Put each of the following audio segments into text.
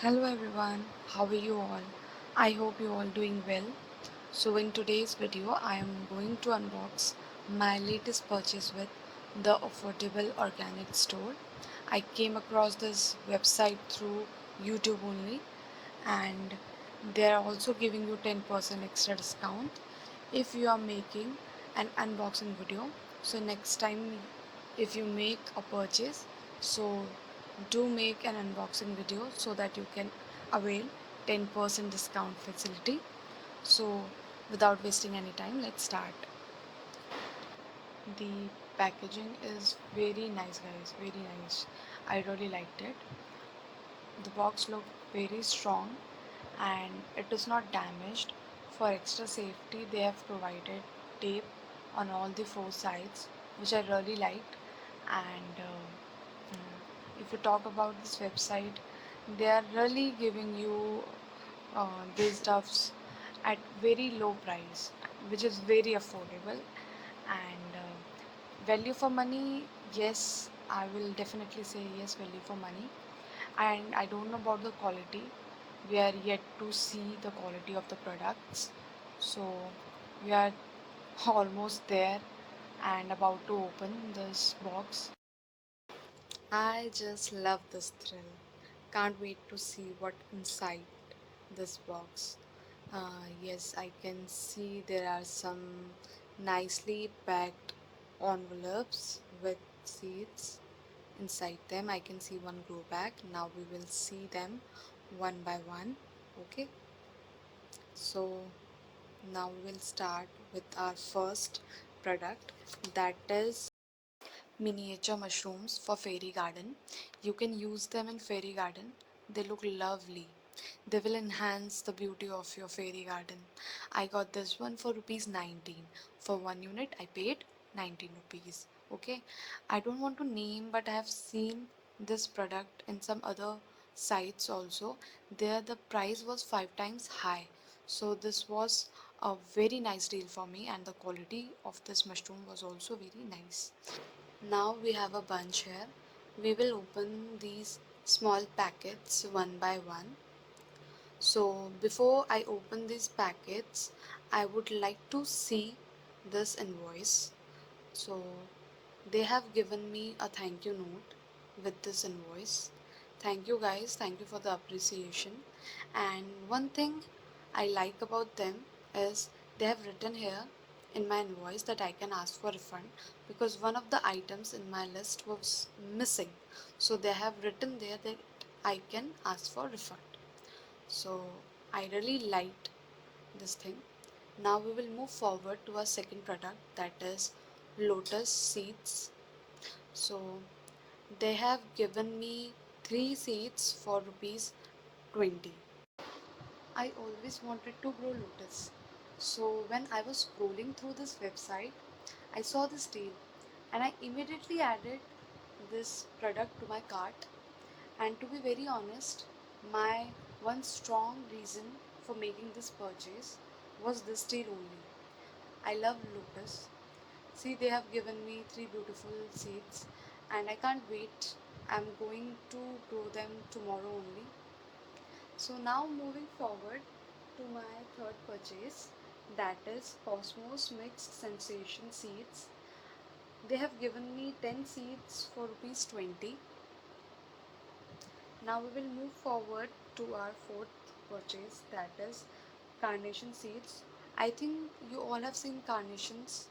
Hello everyone, how are you all? I hope you all doing well. So in today's video I am going to unbox my latest purchase with the Affordable Organic Store. I came across this website through YouTube only, and they are also giving you 10% extra discount if you are making an unboxing video. So next time if you make a purchase, so do make an unboxing video so that you can avail 10% discount facility. So without wasting any time, let's start. The packaging is very nice, guys, very nice. I really liked it. The box looked very strong and it is not damaged. For extra safety, they have provided tape on all the four sides, which I really liked. And if you talk about this website, they are really giving you these stuffs at very low price, which is very affordable. And value for money, yes, I will definitely say yes, value for money. And I don't know about the quality. We are yet to see the quality of the products. So we are almost there and about to open this box. I just love this thrill. Can't wait to see what inside this box. Yes, I can see there are some nicely packed envelopes with seeds inside them. I can see one grow bag. Now we will see them one by one. Okay, so now we will start with our first product, that is miniature mushrooms for fairy garden. You can use them in fairy garden. They look lovely. They will enhance the beauty of your fairy garden. I got this one for rupees 19. For one unit I paid 19 rupees. Okay. I don't want to name, but I have seen this product in some other sites also. There the price was 5 times high. So this was a very nice deal for me, and the quality of this mushroom was also very nice. Now we have a bunch here. We will open these small packets one by one. So before I open these packets, I would like to see this invoice. So they have given me a thank you note with this invoice. Thank you guys, thank you for the appreciation. And one thing I like about them is they have written here in my invoice that I can ask for refund because one of the items in my list was missing. So they have written there that I can ask for refund. So I really liked this thing. Now we will move forward to our second product, that is lotus seeds. So they have given me 3 seeds for rupees 20. I always wanted to grow lotus. So when I was scrolling through this website, I saw this deal and I immediately added this product to my cart. And to be very honest, my one strong reason for making this purchase was this deal only. I love lotus. See, they have given me 3 beautiful seeds and I can't wait. I'm going to grow them tomorrow only. So now moving forward to my third purchase, that is Cosmos Mixed Sensation seeds. They have given me 10 seeds for rupees 20. Now we will move forward to our fourth purchase, that is carnation seeds. I think you all have seen carnations.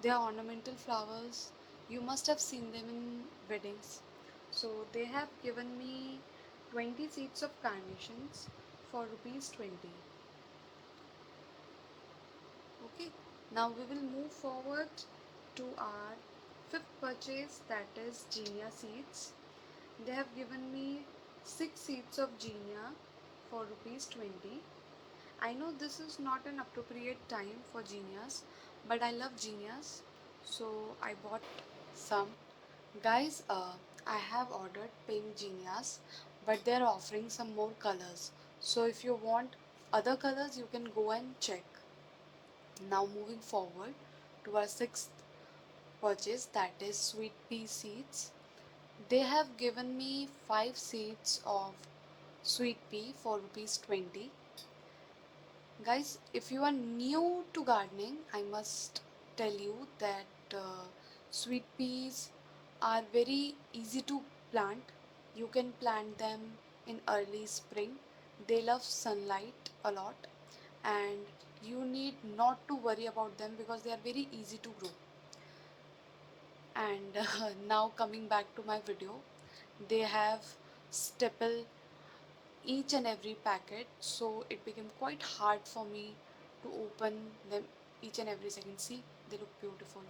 They are ornamental flowers. You must have seen them in weddings. So they have given me 20 seeds of carnations for rupees 20. Okay, now we will move forward to our fifth purchase, that is Genia seeds. They have given me 6 seeds of Genia for rupees 20. I know this is not an appropriate time for Genias, but I love Genias, so I bought some. Guys, I have ordered pink Genias, but they're offering some more colors. So if you want other colors, you can go and check. Now moving forward to our sixth purchase, that is sweet pea seeds. They have given me 5 seeds of sweet pea for rupees 20. Guys, if you are new to gardening, I must tell you that sweet peas are very easy to plant. You can plant them in early spring. They love sunlight a lot, and you need not to worry about them because they are very easy to grow. And now coming back to my video, they have staple each and every packet, so it became quite hard for me to open them each and every second. See, they look beautiful.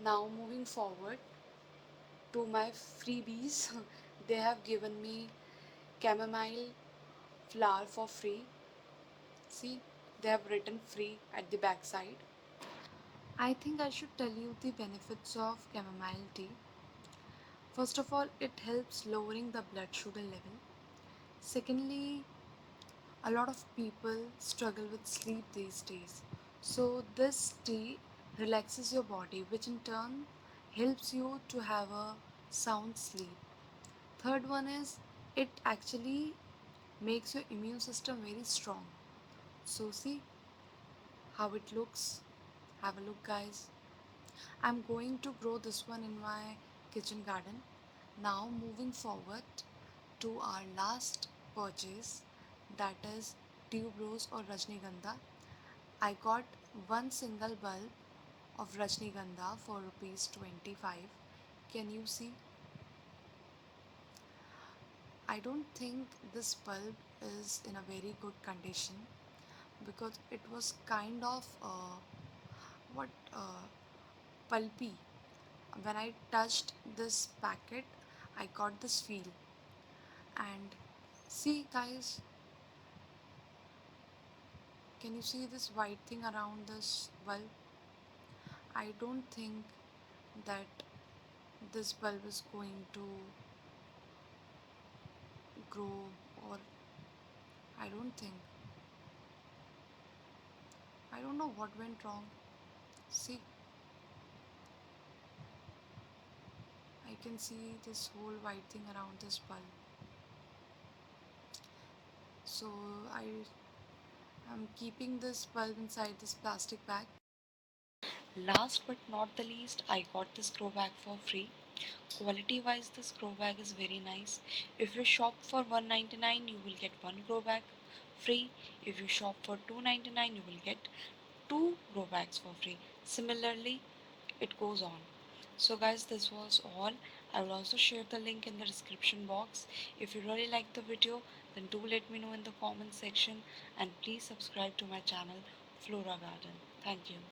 Now moving forward to my freebies, they have given me chamomile flower for free. See, they have written free at the back side. I think I should tell you the benefits of chamomile tea. First of all, it helps lowering the blood sugar level. Secondly, a lot of people struggle with sleep these days. So, this tea relaxes your body, which in turn helps you to have a sound sleep. Third one is it actually makes your immune system very strong. So, see how it looks. Have a look, guys. I'm going to grow this one in my kitchen garden. Now, moving forward to our last purchase, that is tuberose or Rajnigandha. I got one single bulb of Rajnigandha for rupees 25. Can you see? I don't think this bulb is in a very good condition because it was kind of what pulpy. When I touched this packet, I got this feel. And see, guys, can you see this white thing around this bulb? I don't think that this bulb is going to grow, or I don't think. I don't know what went wrong. See, I can see this whole white thing around this bulb. So I am keeping this bulb inside this plastic bag. Last but not the least, I got this grow bag for free. Quality wise, this grow bag is very nice. If you shop for 199, you will get one grow bag free. If you shop for 299, you will get two grow bags for free. Similarly, it goes on. So guys, this was all. I will also share the link in the description box. If you really like the video, then do let me know in the comment section, and please subscribe to my channel Flora Garden. Thank you.